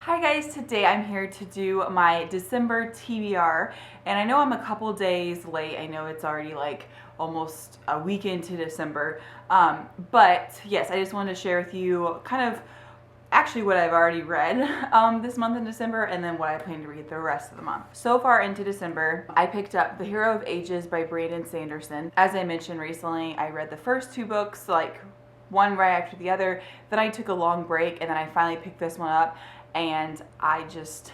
Hi guys, today I'm here to do my December TBR, and I know I'm a couple days late. I know it's already like almost a week into December, but yes, I just wanted to share with you kind of actually what I've already read this month in December, and then what I plan to read the rest of the month. So far into December, I picked up The Hero of Ages by Brandon Sanderson. As I mentioned recently, I read the first two books, like one right after the other. Then I took a long break, and then I finally picked this one up, and I just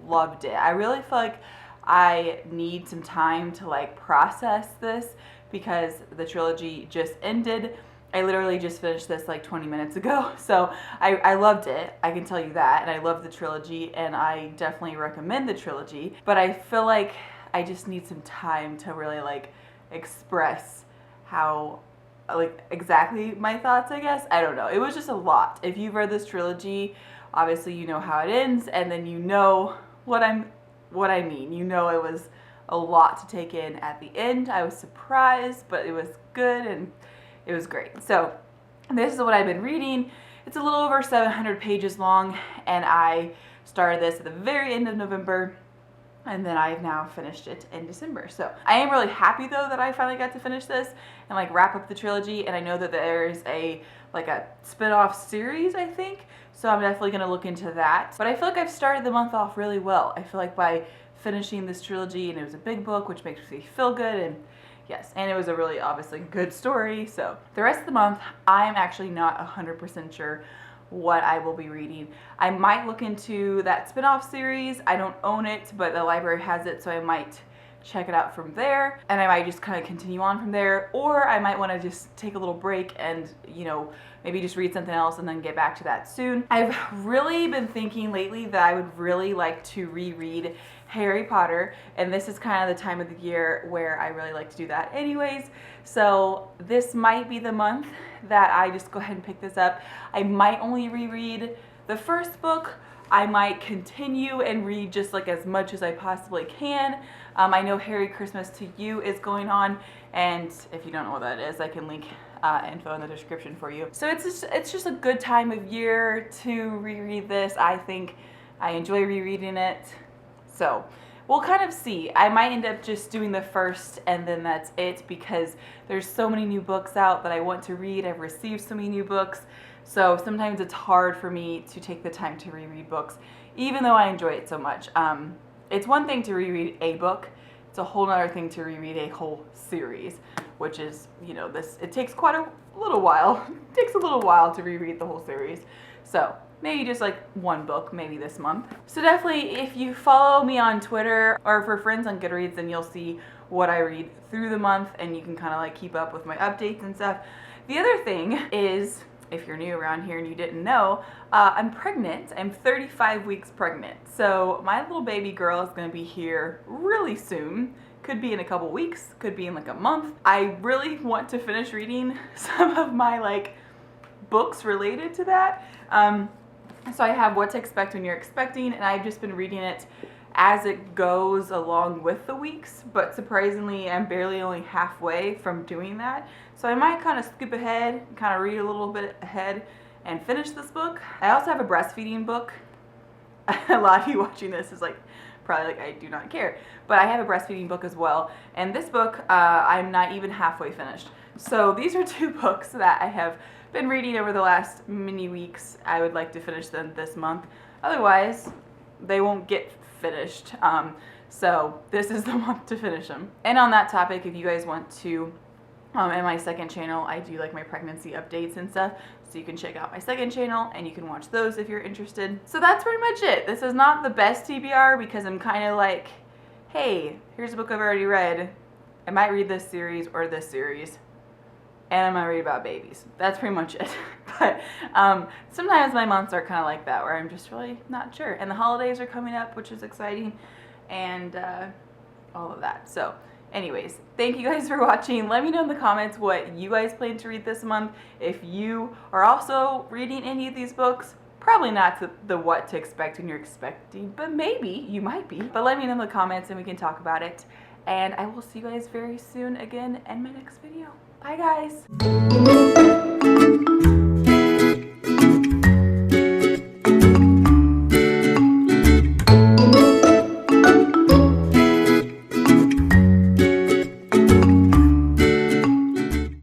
loved it. I really feel like I need some time to like process this because the trilogy just ended. I literally just finished this like 20 minutes ago, so I loved it, I can tell you that, and I love the trilogy, and I definitely recommend the trilogy, but I feel like I just need some time to really like express how, like, exactly my thoughts, I guess. I don't know, it was just a lot. If you've read this trilogy, obviously you know how it ends, and then you know what I mean. You know it was a lot to take in at the end. I was surprised, but it was good, and it was great. So this is what I've been reading. It's a little over 700 pages long, and I started this at the very end of November, and then I've now finished it in December. So I am really happy though that I finally got to finish this and like wrap up the trilogy, and I know that there's a spin-off series, I think, so I'm definitely gonna look into that. But I feel like I've started the month off really well. I feel like by finishing this trilogy, and it was a big book, which makes me feel good, and yes, and it was a really obviously good story. So the rest of the month, I'm actually not 100% sure what I will be reading. I might look into that spin-off series. I don't own it, but the library has it, so I might check it out from there, and I might just kind of continue on from there, or I might want to just take a little break and, you know, maybe just read something else and then get back to that soon. I've really been thinking lately that I would really like to reread Harry Potter, and this is kind of the time of the year where I really like to do that anyways, so this might be the month that I just go ahead and pick this up. I might only reread the first book. I might continue and read just like as much as I possibly can. I know Harry Christmas to You is going on, and if you don't know what that is, I can link info in the description for you. So it's just a good time of year to reread this. I think I enjoy rereading it. So we'll kind of see. I might end up just doing the first and then that's it, because there's so many new books out that I want to read. I've received so many new books. So sometimes it's hard for me to take the time to reread books, even though I enjoy it so much. It's one thing to reread a book. It's a whole other thing to reread a whole series, which is, you know, it takes quite a little while. It takes a little while to reread the whole series. So maybe just like one book, maybe this month. So definitely, if you follow me on Twitter or for friends on Goodreads, then you'll see what I read through the month, and you can kind of like keep up with my updates and stuff. The other thing is, if you're new around here and you didn't know, I'm pregnant. I'm 35 weeks pregnant. So my little baby girl is gonna be here really soon. Could be in a couple weeks, could be in like a month. I really want to finish reading some of my like books related to that. So I have What to Expect When You're Expecting, and I've just been reading it as it goes along with the weeks, but surprisingly I'm barely only halfway from doing that. So I might kind of skip ahead, kind of read a little bit ahead and finish this book. I also have a breastfeeding book. A lot of you watching this is like, probably like, I do not care. But I have a breastfeeding book as well, and this book I'm not even halfway finished. So these are two books that I have been reading over the last many weeks. I would like to finish them this month. Otherwise, they won't get finished. So this is the month to finish them. And on that topic, if you guys want to, in my second channel, I do like my pregnancy updates and stuff. So you can check out my second channel and you can watch those if you're interested. So that's pretty much it. This is not the best TBR because I'm kind of like, hey, here's a book I've already read. I might read this series or this series, and I'm gonna read about babies. That's pretty much it. But sometimes my months are kind of like that, where I'm just really not sure. And the holidays are coming up, which is exciting, and all of that. So anyways, thank you guys for watching. Let me know in the comments what you guys plan to read this month. If you are also reading any of these books, probably not the What to Expect When You're Expecting, but maybe you might be. But let me know in the comments and we can talk about it. And I will see you guys very soon again in my next video. Bye guys.